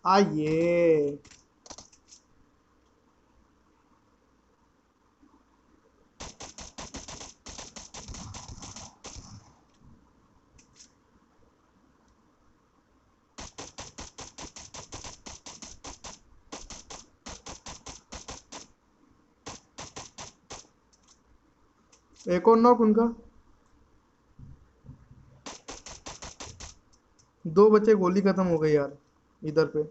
आइए। एक और नॉक उनका। दो बच्चे, गोली खत्म हो गई यार इधर पे।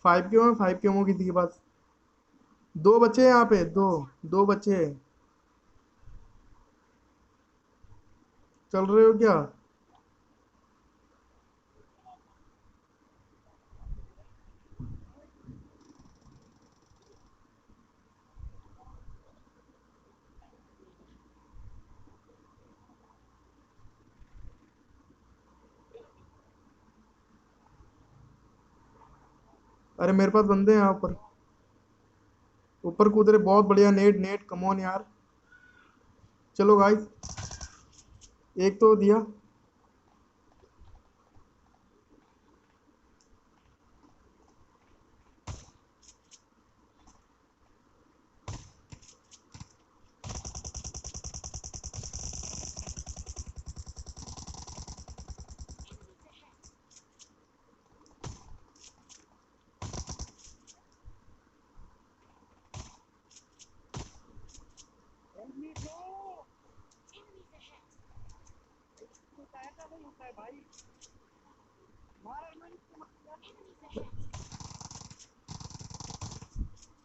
5 क्यों है, 5 क्यों हो किसी के पास? दो बच्चे हैं यहाँ पे, दो। दो बच्चे हैं। चल रहे हो क्या? अरे मेरे पास बंदे हैं यहाँ ऊपर। ऊपर कूद रहे, बहुत बढ़िया। नेट नेट, कमोन यार। चलो गाइस। एक तो दिया।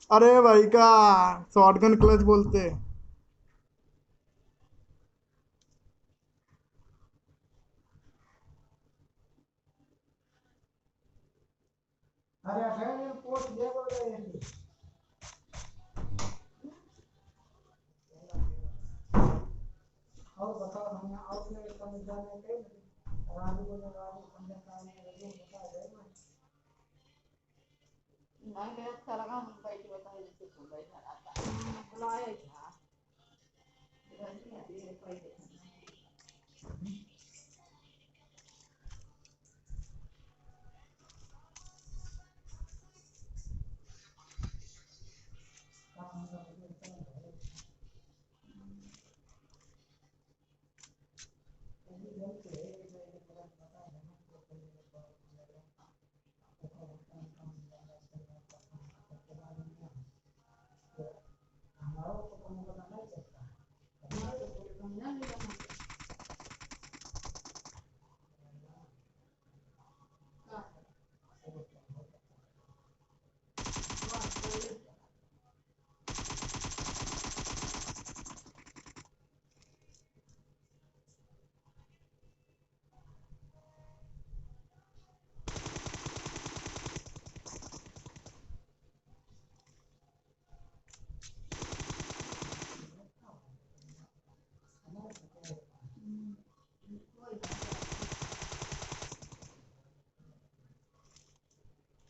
अरे भाई का शॉटगन क्लच बोलते हैं। अरे अठे पोस्ट दे बोल रहे हैं। और बताओ, हम आउटलेट समझ जाने के राजू बोले, राजू पंडित का ने रजू बता दे ना। नहीं मेरा अच्छा लगा, हम बैठ बता जैसे तुम बैठा रहता बुलाए था। रजू ये कोई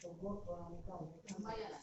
तो बहुत पुराने का हो गया।